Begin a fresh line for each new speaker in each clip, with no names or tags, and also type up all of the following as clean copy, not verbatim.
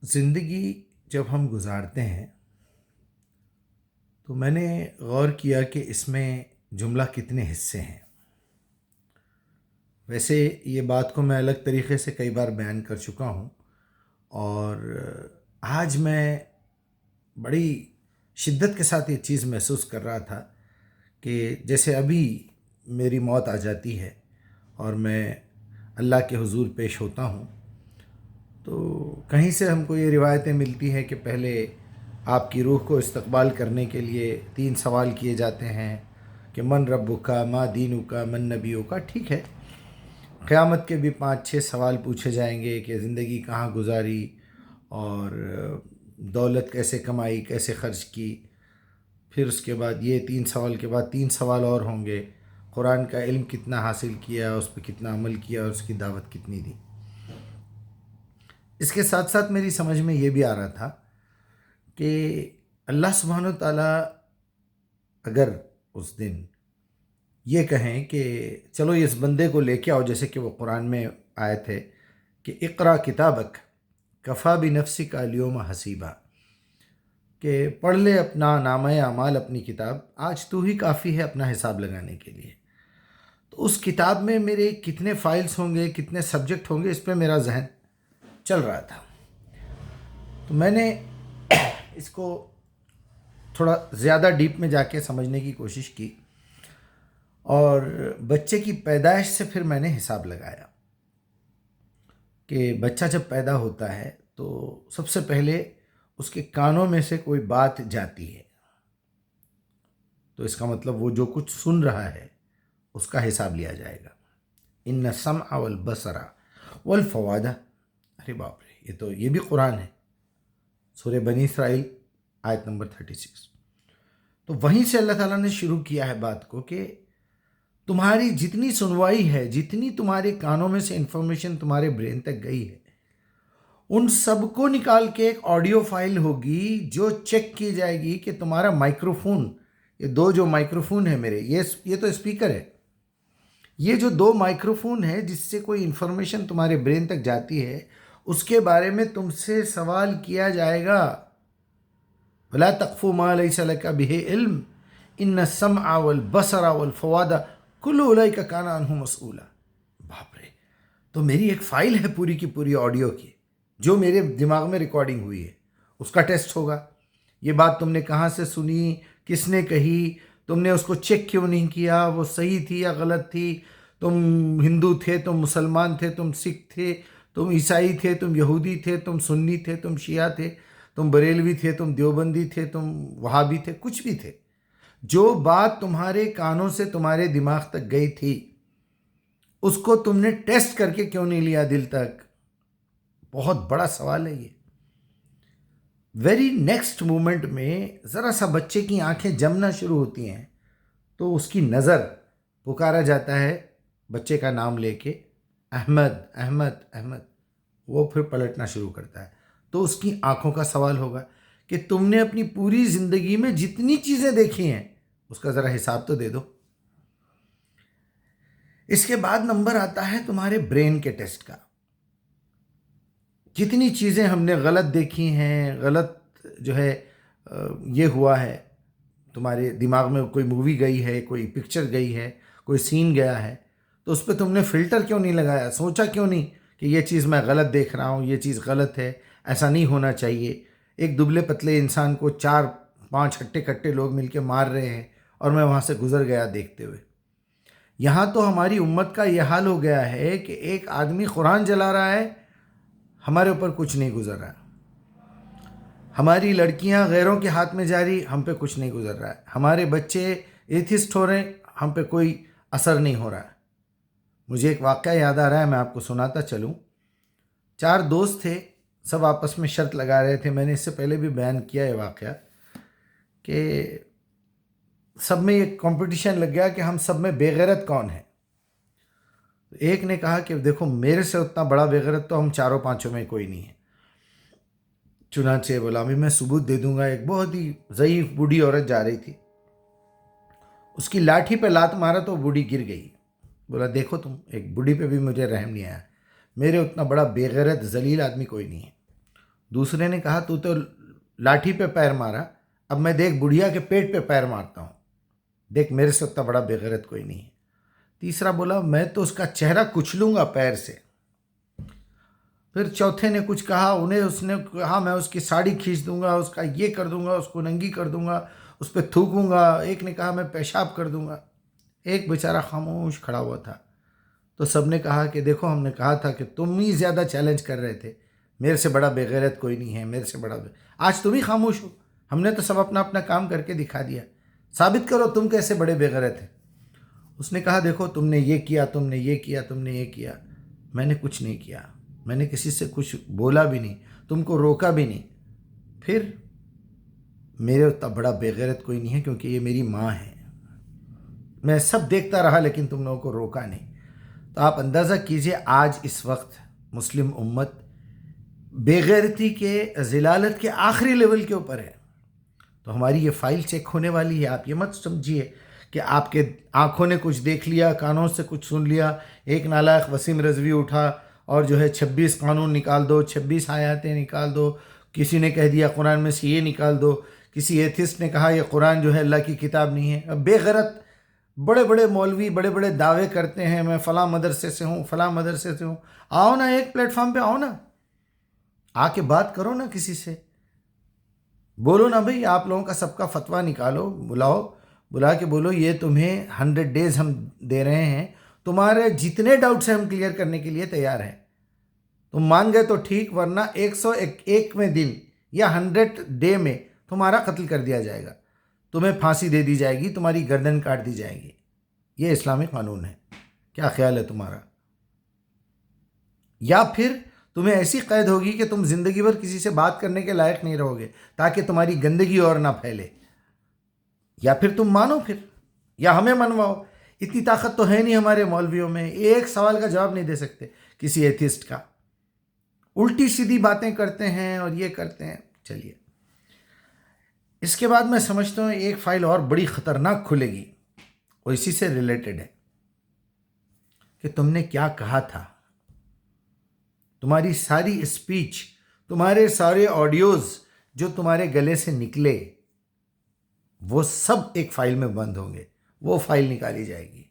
زندگی جب ہم گزارتے ہیں تو میں نے غور کیا کہ اس میں جملہ کتنے حصے ہیں۔ ویسے یہ بات کو میں الگ طریقے سے کئی بار بیان کر چکا ہوں، اور آج میں بڑی شدت کے ساتھ یہ چیز محسوس کر رہا تھا کہ جیسے ابھی میری موت آ جاتی ہے اور میں اللہ کے حضور پیش ہوتا ہوں، تو کہیں سے ہم کو یہ روایتیں ملتی ہیں کہ پہلے آپ کی روح کو استقبال کرنے کے لیے 3 سوال کیے جاتے ہیں کہ من ربک ما دینک من نبیک۔ ٹھیک ہے، قیامت کے بھی 5-6 سوال پوچھے جائیں گے کہ زندگی کہاں گزاری اور دولت کیسے کمائی، کیسے خرچ کی۔ پھر اس کے بعد یہ 3 سوال کے بعد 3 سوال اور ہوں گے، قرآن کا علم کتنا حاصل کیا، اس پہ کتنا عمل کیا اور اس کی دعوت کتنی دی۔ اس کے ساتھ ساتھ میری سمجھ میں یہ بھی آ رہا تھا کہ اللہ سبحانہ و تعالیٰ اگر اس دن یہ کہیں کہ چلو اس بندے کو لے کے آؤ، جیسے کہ وہ قرآن میں آئے تھے کہ اقرا کتابک کفا بنفسک الیوم حسیبا، کہ پڑھ لے اپنا نامہ اعمال، اپنی کتاب، آج تو ہی کافی ہے اپنا حساب لگانے کے لیے۔ تو اس کتاب میں میرے کتنے فائلز ہوں گے، کتنے سبجیکٹ ہوں گے، اس پہ میرا ذہن چل رہا تھا۔ تو میں نے اس کو تھوڑا زیادہ ڈیپ میں جا کے سمجھنے کی کوشش کی، اور بچے کی پیدائش سے پھر میں نے حساب لگایا کہ بچہ جب پیدا ہوتا ہے تو سب سے پہلے اس کے کانوں میں سے کوئی بات جاتی ہے، تو اس کا مطلب وہ جو کچھ سن رہا ہے اس کا حساب لیا جائے گا۔ ان السمع والبصر والفؤاد، ارے باپ رے، یہ بھی قرآن ہے، سورہ بنی اسرائیل آیت نمبر 36۔ تو وہیں سے اللہ تعالیٰ نے شروع کیا ہے بات کو کہ تمہاری جتنی سنوائی ہے، جتنی تمہارے کانوں میں سے انفارمیشن تمہارے برین تک گئی ہے، ان سب کو نکال کے ایک آڈیو فائل ہوگی جو چیک کی جائے گی کہ تمہارا مائکرو فون، یہ 2 جو مائکرو فون ہیں میرے، یہ تو اسپیکر ہے، یہ جو 2 مائکرو فون ہے جس سے کوئی انفارمیشن تمہارے برین تک جاتی ہے، اس کے بارے میں تم سے سوال کیا جائے گا۔ وَلَا تَقْفُ مَا لَيْسَ لَكَ بِهِ عِلْم إِنَّ السَّمْعَ وَالْبَصَرَ وَالْفُؤَادَ كُلُّ أُولَئِكَ كَانَ عَنْهُ مَسْئُولًا۔ باپ رے، تو میری ایک فائل ہے پوری کی پوری آڈیو کی، جو میرے دماغ میں ریکارڈنگ ہوئی ہے، اس کا ٹیسٹ ہوگا۔ یہ بات تم نے کہاں سے سنی، کس نے کہی، تم نے اس کو چیک کیوں نہیں کیا، وہ صحیح تھی یا غلط تھی، تم ہندو تھے، تم مسلمان تھے، تم سکھ تھے، تم عیسائی تھے، تم یہودی تھے، تم سنی تھے، تم شیعہ تھے، تم بریلوی تھے، تم دیوبندی تھے، تم وہابی تھے، کچھ بھی تھے، جو بات تمہارے کانوں سے تمہارے دماغ تک گئی تھی، اس کو تم نے ٹیسٹ کر کے کیوں نہیں لیا دل تک؟ بہت بڑا سوال ہے یہ۔ ویری نیکسٹ مومنٹ میں ذرا سا بچے کی آنکھیں جمنا شروع ہوتی ہیں تو اس کی نظر، پکارا جاتا ہے بچے کا نام لے کے، احمد احمد احمد، وہ پھر پلٹنا شروع کرتا ہے، تو اس کی آنکھوں کا سوال ہوگا کہ تم نے اپنی پوری زندگی میں جتنی چیزیں دیکھی ہیں اس کا ذرا حساب تو دے دو۔ اس کے بعد نمبر آتا ہے تمہارے برین کے ٹیسٹ کا۔ جتنی چیزیں ہم نے غلط دیکھی ہیں، غلط جو ہے یہ ہوا ہے، تمہارے دماغ میں کوئی مووی گئی ہے، کوئی پکچر گئی ہے، کوئی سین گیا ہے، تو اس پہ تم نے فلٹر کیوں نہیں لگایا، سوچا کیوں نہیں کہ یہ چیز میں غلط دیکھ رہا ہوں، یہ چیز غلط ہے، ایسا نہیں ہونا چاہیے۔ ایک دبلے پتلے انسان کو 4-5 ہٹے کٹے لوگ مل کے مار رہے ہیں اور میں وہاں سے گزر گیا دیکھتے ہوئے۔ یہاں تو ہماری امت کا یہ حال ہو گیا ہے کہ ایک آدمی قرآن جلا رہا ہے، ہمارے اوپر کچھ نہیں گزر رہا ہے۔ ہماری لڑکیاں غیروں کے ہاتھ میں جاری، ہم پہ کچھ نہیں گزر رہا ہے۔ ہمارے بچے ایتھسٹ ہو رہے ہیں، ہم پہ کوئی اثر نہیں ہو رہا ہے۔ مجھے ایک واقعہ یاد آ رہا ہے، میں آپ کو سناتا چلوں۔ 4 دوست تھے، سب آپس میں شرط لگا رہے تھے، میں نے اس سے پہلے بھی بیان کیا یہ واقعہ، کہ سب میں یہ کمپٹیشن لگ گیا کہ ہم سب میں بے غیرت کون ہے۔ ایک نے کہا کہ دیکھو میرے سے اتنا بڑا بے غیرت تو ہم 4-5 میں کوئی نہیں ہے۔ چنانچہ بولا میں ثبوت دے دوں گا۔ ایک بہت ہی ضعیف بوڑھی عورت جا رہی تھی، اس کی لاٹھی پہ لات مارا تو بوڑھی گر گئی۔ بولا دیکھو تم، ایک بوڑھی پہ بھی مجھے رحم نہیں آیا، میرے اتنا بڑا بے غیرت ذلیل آدمی کوئی نہیں ہے۔ دوسرے نے کہا تو لاٹھی پہ پیر مارا، اب میں دیکھ بڑھیا کے پیٹ پہ پیر مارتا ہوں، دیکھ میرے سے اتنا بڑا بے غیرت کوئی نہیں ہے۔ تیسرا بولا میں تو اس کا چہرہ کچلوں گا پیر سے۔ پھر چوتھے نے کچھ کہا، اس نے کہا میں اس کی ساڑی کھینچ دوں گا، اس کا یہ کر دوں گا، اس کو ننگی کر دوں گا، اس پہ تھوکوں گا۔ ایک نے کہا میں پیشاب کر دوں گا۔ ایک بیچارہ خاموش کھڑا ہوا تھا۔ تو سب نے کہا کہ دیکھو ہم نے کہا تھا کہ تم ہی زیادہ چیلنج کر رہے تھے، میرے سے بڑا بے غیرت کوئی نہیں ہے، میرے سے بڑا آج تم ہی خاموش ہو، ہم نے تو سب اپنا اپنا کام کر کے دکھا دیا، ثابت کرو تم کیسے بڑے بے غیرت ہیں۔ اس نے کہا دیکھو تم نے یہ کیا، تم نے یہ کیا، تم نے یہ کیا، میں نے کچھ نہیں کیا، میں نے کسی سے کچھ بولا بھی نہیں، تم کو روکا بھی نہیں۔ پھر میرے اتنا بڑا بے غیرت کوئی نہیں ہے کیونکہ یہ میری ماں ہے، میں سب دیکھتا رہا لیکن تم لوگوں کو روکا نہیں۔ تو آپ اندازہ کیجئے آج اس وقت مسلم امت بے غیرتی کے ذلالت کے آخری لیول کے اوپر ہے۔ تو ہماری یہ فائل چیک ہونے والی ہے۔ آپ یہ مت سمجھیے کہ آپ کے آنکھوں نے کچھ دیکھ لیا، کانوں سے کچھ سن لیا، ایک نالائق وسیم رضوی اٹھا اور جو ہے 26 قانون نکال دو، 26 آیاتیں نکال دو، کسی نے کہہ دیا قرآن میں سے یہ نکال دو، کسی ایتھسٹ نے کہا یہ قرآن جو ہے اللہ کی کتاب نہیں ہے۔ اب بے غیرت بڑے بڑے مولوی بڑے بڑے دعوے کرتے ہیں میں فلاں مدرسے سے ہوں، فلاں مدرسے سے ہوں۔ آؤ نا ایک پلیٹ فارم پہ آؤ نا، آ کے بات کرو نا کسی سے، بولو نا بھئی آپ لوگوں کا سب کا فتویٰ نکالو، بلا کے بولو یہ تمہیں 100 ڈیز ہم دے رہے ہیں، تمہارے جتنے ڈاؤٹس ہیں ہم کلیئر کرنے کے لیے تیار ہیں، تم مان گئے تو ٹھیک، ورنہ 101ویں دن یا 100 ڈے میں تمہارا قتل کر دیا جائے گا، تمہیں پھانسی دے دی جائے گی، تمہاری گردن کاٹ دی جائے گی۔ یہ اسلامی قانون ہے، کیا خیال ہے تمہارا؟ یا پھر تمہیں ایسی قید ہوگی کہ تم زندگی بھر کسی سے بات کرنے کے لائق نہیں رہو گے تاکہ تمہاری گندگی اور نہ پھیلے، یا پھر تم مانو، پھر یا ہمیں منواؤ۔ اتنی طاقت تو ہے نہیں ہمارے مولویوں میں، ایک سوال کا جواب نہیں دے سکتے کسی ایتھسٹ کا، الٹی سیدھی باتیں کرتے ہیں اور یہ کرتے ہیں۔ چلیے اس کے بعد میں سمجھتا ہوں ایک فائل اور بڑی خطرناک کھلے گی، وہ اسی سے ریلیٹڈ ہے کہ تم نے کیا کہا تھا، تمہاری ساری اسپیچ، تمہارے سارے آڈیوز جو تمہارے گلے سے نکلے وہ سب ایک فائل میں بند ہوں گے، وہ فائل نکالی جائے گی،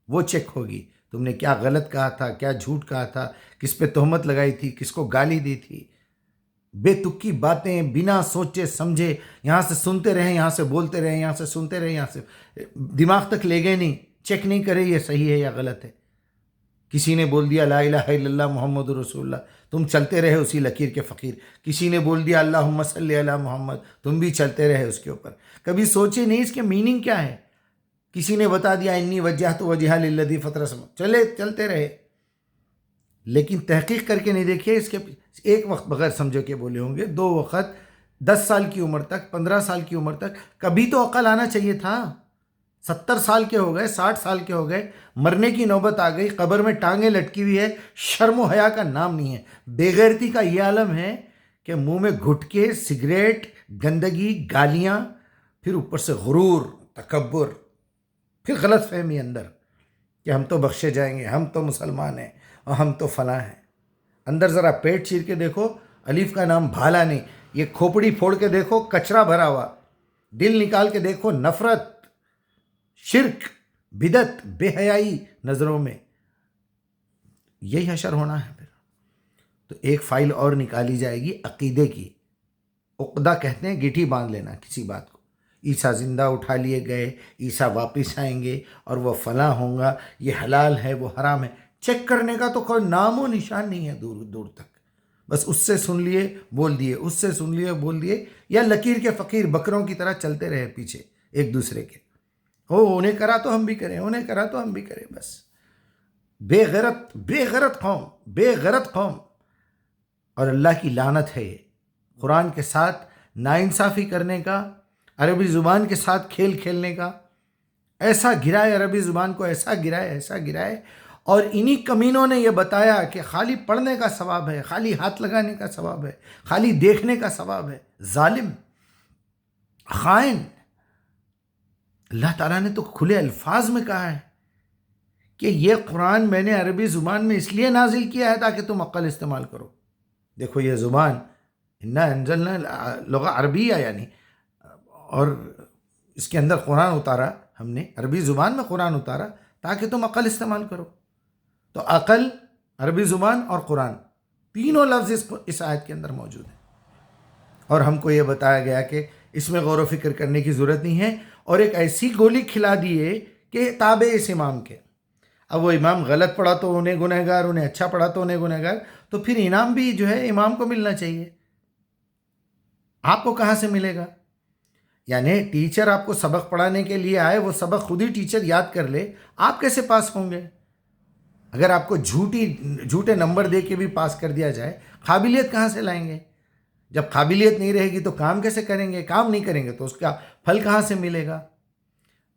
وہ چیک ہوگی تم نے کیا غلط کہا تھا، کیا جھوٹ کہا تھا، کس پہ تہمت لگائی تھی، کس کو گالی دی تھی، بے تکی باتیں بنا سوچے سمجھے، یہاں سے سنتے رہے، یہاں سے بولتے رہے، یہاں سے سنتے رہے، یہاں سے دماغ تک لے گئے نہیں، چیک نہیں کرے یہ صحیح ہے یا غلط ہے۔ کسی نے بول دیا لا الہ الا اللہ محمد رسول اللہ، تم چلتے رہے اسی لکیر کے فقیر۔ کسی نے بول دیا اللہم صلی علی محمد، تم بھی چلتے رہے اس کے اوپر، کبھی سوچے نہیں اس کے میننگ کیا ہے۔ کسی نے بتا دیا انی وجہت وجہہ للذی فطر چلتے رہے، لیکن تحقیق کر کے نہیں دیکھیے اس کے ایک وقت بغیر سمجھے کے بولے ہوں گے، 2 وقت، 10 سال کی عمر تک، 15 سال کی عمر تک، کبھی تو عقل آنا چاہیے تھا۔ 70 سال کے ہو گئے، 60 سال کے ہو گئے، مرنے کی نوبت آ گئی، قبر میں ٹانگیں لٹکی ہوئی ہے، شرم و حیا کا نام نہیں ہے۔ بے غیرتی کا یہ عالم ہے کہ منہ میں گھٹکے، سگریٹ، گندگی، گالیاں، پھر اوپر سے غرور، تکبر، پھر غلط فہمی اندر کہ ہم تو بخشے جائیں گے، ہم تو مسلمان ہیں اور ہم تو فلاں ہیں۔ اندر ذرا پیٹ چیر کے دیکھو، الف کا نام بھالا نہیں، یہ کھوپڑی پھوڑ کے دیکھو کچرا بھرا ہوا، دل نکال کے دیکھو نفرت، شرک، بدعت، بے حیائی نظروں میں، یہی حشر ہونا ہے۔ پھر تو ایک فائل اور نکالی جائے گی عقیدے کی، عقدہ کہتے ہیں گٹھی باندھ لینا کسی بات کو، عیسیٰ زندہ اٹھا لیے گئے، عیسیٰ واپس آئیں گے اور وہ فلاں ہوں گا، یہ حلال ہے وہ حرام ہے، چیک کرنے کا تو کوئی نام و نشان نہیں ہے دور دور تک۔ بس اس سے سن لیے بول دیے، اس سے سن لیے بول دیے، یا لکیر کے فقیر بکروں کی طرح چلتے رہے پیچھے ایک دوسرے کے، انہیں کرا تو ہم بھی کریں، انہیں کرا تو ہم بھی کریں۔ بس بے غیرت، بے غیرت قوم، بے غیرت قوم، اور اللہ کی لعنت ہے یہ۔ قرآن کے ساتھ ناانصافی کرنے کا، عربی زبان کے ساتھ کھیل کھیلنے کا، ایسا گرائے عربی زبان کو، ایسا گرائے، ایسا گرائے، اور انہی کمینوں نے یہ بتایا کہ خالی پڑھنے کا ثواب ہے، خالی ہاتھ لگانے کا ثواب ہے، خالی دیکھنے کا ثواب ہے۔ ظالم، خائن، اللہ تعالیٰ نے تو کھلے الفاظ میں کہا ہے کہ یہ قرآن میں نے عربی زبان میں اس لیے نازل کیا ہے تاکہ تم عقل استعمال کرو۔ دیکھو یہ زبان انا انزلنا لغہ عربیہ، یعنی، اور اس کے اندر قرآن اتارا، ہم نے عربی زبان میں قرآن اتارا تاکہ تم عقل استعمال کرو. تو عقل، عربی زبان اور قرآن، تینوں لفظ اس آیت کے اندر موجود ہیں. اور ہم کو یہ بتایا گیا کہ اس میں غور و فکر کرنے کی ضرورت نہیں ہے، اور ایک ایسی گولی کھلا دیے کہ تابع اس امام کے. اب وہ امام غلط پڑھا تو انہیں گنہگار، انہیں اچھا پڑھا تو انہیں گنہگار، تو پھر انعام بھی جو ہے امام کو ملنا چاہیے. آپ کو کہاں سے ملے گا؟ یعنی ٹیچر آپ کو سبق پڑھانے کے لیے آئے، وہ سبق خود ہی ٹیچر یاد کر لے، آپ کیسے پاس ہوں گے؟ اگر آپ کو جھوٹے نمبر دے کے بھی پاس کر دیا جائے، قابلیت کہاں سے لائیں گے؟ جب قابلیت نہیں رہے گی تو کام کیسے کریں گے؟ کام نہیں کریں گے تو اس کا پھل کہاں سے ملے گا؟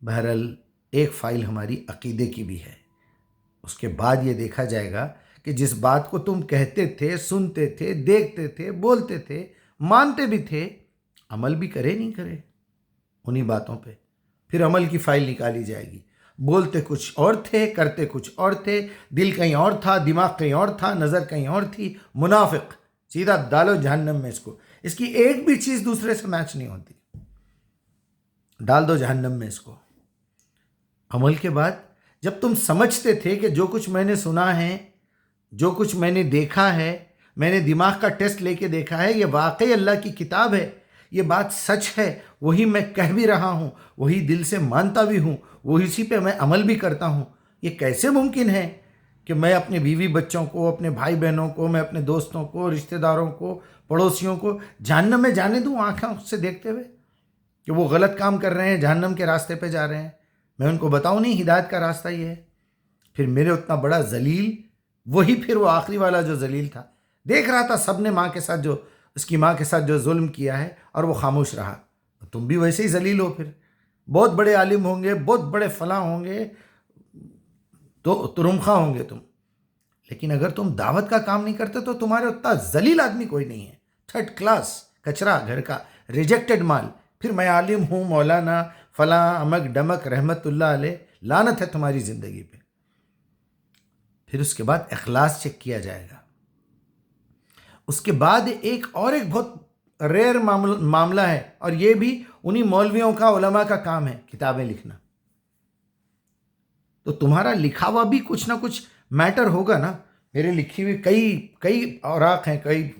بہرحال ایک فائل ہماری عقیدے کی بھی ہے. اس کے بعد یہ دیکھا جائے گا کہ جس بات کو تم کہتے تھے، سنتے تھے، دیکھتے تھے، بولتے تھے، مانتے بھی تھے، عمل بھی کرے نہیں کرے انہی باتوں پہ، پھر عمل کی فائل نکالی جائے گی. بولتے کچھ اور تھے، کرتے کچھ اور تھے، دل کہیں اور تھا، دماغ کہیں اور تھا، نظر کہیں اور تھی. منافق، سیدھا ڈالو جہنم میں اس کو. اس کی ایک بھی چیز دوسرے سے میچ نہیں ہوتی، ڈال دو جہنم میں اس کو. عمل کے بعد جب تم سمجھتے تھے کہ جو کچھ میں نے سنا ہے، جو کچھ میں نے دیکھا ہے، میں نے دماغ کا ٹیسٹ لے کے دیکھا ہے، یہ واقعی اللہ کی کتاب ہے، یہ بات سچ ہے، وہی میں کہہ بھی رہا ہوں، وہی دل سے مانتا بھی ہوں، وہی اسی پہ میں عمل بھی کرتا ہوں. یہ کیسے ممکن ہے کہ میں اپنے بیوی بچوں کو، اپنے بھائی بہنوں کو، میں اپنے دوستوں کو، رشتہ داروں کو، پڑوسیوں کو جہنم میں جانے دوں آنکھوں سے دیکھتے ہوئے کہ وہ غلط کام کر رہے ہیں، جہنم کے راستے پہ جا رہے ہیں؟ میں ان کو بتاؤں نہیں ہدایت کا راستہ یہ ہے؟ پھر میرے اتنا بڑا ذلیل، وہی پھر وہ آخری والا جو ذلیل تھا، دیکھ رہا تھا سب نے ماں کے ساتھ جو، اس کی ماں کے ساتھ جو ظلم کیا ہے، اور وہ خاموش رہا. تم بھی ویسے ہی ذلیل ہو. پھر بہت بڑے عالم ہوں گے، بہت بڑے فلاں ہوں گے، تو ترمخواں ہوں گے تم، لیکن اگر تم دعوت کا کام نہیں کرتے تو تمہارے اتنا ذلیل آدمی کوئی نہیں ہے. تھرڈ کلاس کچرا گھر کا، ریجیکٹڈ مال. پھر میں عالم ہوں، مولانا فلاں امک ڈمک رحمت اللہ علیہ. لعنت ہے تمہاری زندگی پہ. پھر اس کے بعد اخلاص چیک کیا جائے گا. اس کے بعد ایک بہت ریئر معاملہ ہے، اور یہ بھی انہی مولویوں کا، علماء کا کام ہے، کتابیں لکھنا. تو تمہارا لکھا ہوا بھی کچھ نہ کچھ میٹر ہوگا نا. میرے لکھی ہوئی کئی اوراق ہیں، کئی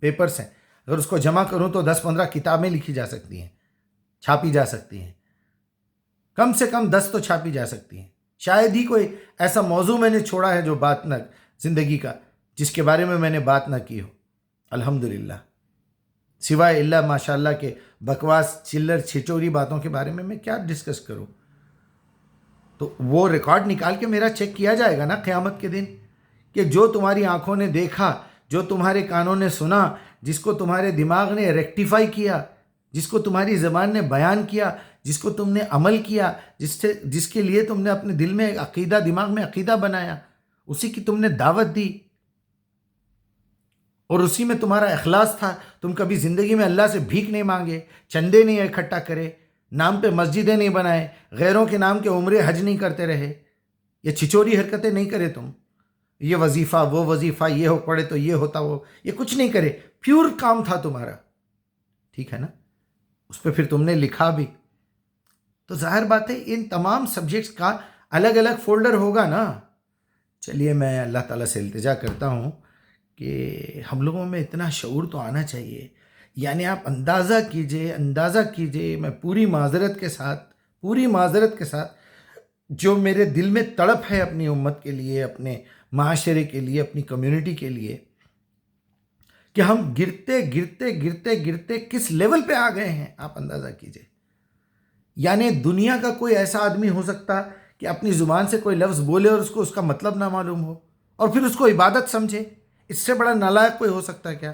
پیپرز ہیں. اگر اس کو جمع کروں تو 10-15 کتابیں لکھی جا سکتی ہیں، چھاپی جا سکتی ہیں. کم سے کم 10 تو چھاپی جا سکتی ہیں. شاید ہی کوئی ایسا موضوع میں نے چھوڑا ہے جو بات نہ، زندگی کا، جس کے بارے میں نے بات نہ کی ہو. الحمدللہ، سوائے اللہ ماشاء اللہ کے بکواس چلر چھچوری باتوں کے بارے میں کیا ڈسکس کروں. تو وہ ریکارڈ نکال کے میرا چیک کیا جائے گا نا قیامت کے دن، کہ جو تمہاری آنکھوں نے دیکھا، جو تمہارے کانوں نے سنا، جس کو تمہارے دماغ نے ریکٹیفائی کیا، جس کو تمہاری زبان نے بیان کیا، جس کو تم نے عمل کیا، جس کے لیے تم نے اپنے دل میں عقیدہ، دماغ میں عقیدہ بنایا، اسی کی تم نے دعوت دی، اور اسی میں تمہارا اخلاص تھا. تم کبھی زندگی میں اللہ سے بھیک نہیں مانگے، چندے نہیں اکٹھا کرے، نام پہ مسجدیں نہیں بنائے، غیروں کے نام کے عمرے حج نہیں کرتے رہے، یہ چھچوری حرکتیں نہیں کرے تم. یہ وظیفہ، وہ وظیفہ، یہ ہو پڑے تو یہ ہوتا، وہ یہ کچھ نہیں کرے. پیور کام تھا تمہارا. ٹھیک ہے نا؟ اس پہ پھر تم نے لکھا بھی. تو ظاہر بات ہے ان تمام سبجیکٹس کا الگ الگ فولڈر ہوگا نا. چلیے میں اللہ تعالیٰ سے التجا کرتا ہوں کہ ہم لوگوں میں اتنا شعور تو آنا چاہیے. یعنی آپ اندازہ کیجئے، میں پوری معذرت کے ساتھ جو میرے دل میں تڑپ ہے اپنی امت کے لیے، اپنے معاشرے کے لیے، اپنی کمیونٹی کے لیے، کہ ہم گرتے کس لیول پہ آ گئے ہیں. آپ اندازہ کیجئے. یعنی دنیا کا کوئی ایسا آدمی ہو سکتا کہ اپنی زبان سے کوئی لفظ بولے اور اس کا مطلب نہ معلوم ہو، اور پھر اس کو عبادت سمجھے. اس سے بڑا نالائق کوئی ہو سکتا ہے کیا؟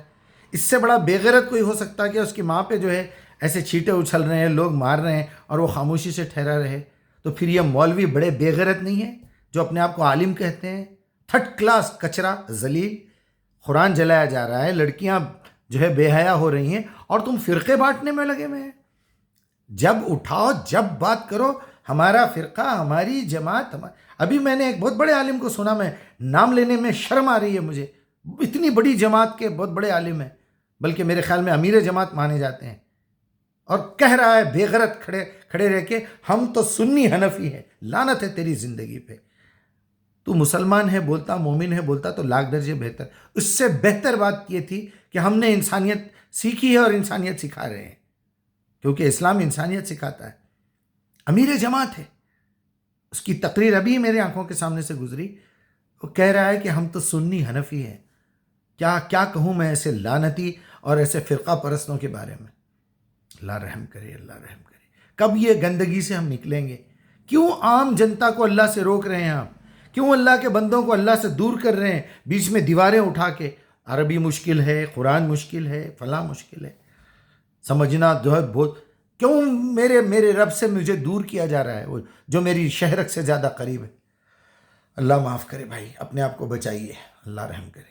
اس سے بڑا بے غیرت کوئی ہو سکتا ہے کہ اس کی ماں پہ جو ہے ایسے چھینٹے اچھل رہے ہیں، لوگ مار رہے ہیں، اور وہ خاموشی سے ٹھہرا رہے؟ تو پھر یہ مولوی بڑے بے غیرت نہیں ہیں جو اپنے آپ کو عالم کہتے ہیں؟ تھرڈ کلاس کچرا ذلیل. قرآن جلایا جا رہا ہے، لڑکیاں جو ہے بے حیا ہو رہی ہیں، اور تم فرقے بانٹنے میں لگے ہوئے ہیں. جب اٹھاؤ، جب بات کرو، ہمارا فرقہ، ہماری جماعت. ابھی میں نے ایک بہت بڑے عالم کو سنا، میں نام لینے میں شرم آ رہی ہے مجھے، اتنی بڑی جماعت کے بہت بڑے عالم ہیں. بلکہ میرے خیال میں امیر جماعت مانے جاتے ہیں، اور کہہ رہا ہے بے غیرت کھڑے رہ کے ہم تو سنی حنفی ہیں۔ لعنت ہے تیری زندگی پہ، تو مسلمان ہے بولتا، مومن ہے بولتا تو لاکھ درجے بہتر۔ اس سے بہتر بات یہ تھی کہ ہم نے انسانیت سیکھی ہے اور انسانیت سکھا رہے ہیں، کیونکہ اسلام انسانیت سکھاتا ہے۔ امیر جماعت ہے، اس کی تقریر ابھی میرے آنکھوں کے سامنے سے گزری، وہ کہہ رہا ہے کہ ہم تو سنی حنفی ہیں۔ کیا کہوں میں ایسے لعنتی اور ایسے فرقہ پرستوں کے بارے میں۔ اللہ رحم کرے، اللہ رحم کرے۔ کب یہ گندگی سے ہم نکلیں گے؟ کیوں عام جنتا کو اللہ سے روک رہے ہیں آپ؟ کیوں اللہ کے بندوں کو اللہ سے دور کر رہے ہیں بیچ میں دیواریں اٹھا کے؟ عربی مشکل ہے، قرآن مشکل ہے، فلاں مشکل ہے، سمجھنا جو ہے بہت۔ کیوں میرے رب سے مجھے دور کیا جا رہا ہے، وہ جو میری شہرت سے زیادہ قریب ہے؟ اللہ معاف کرے بھائی، اپنے آپ کو بچائیے، اللہ رحم کرے۔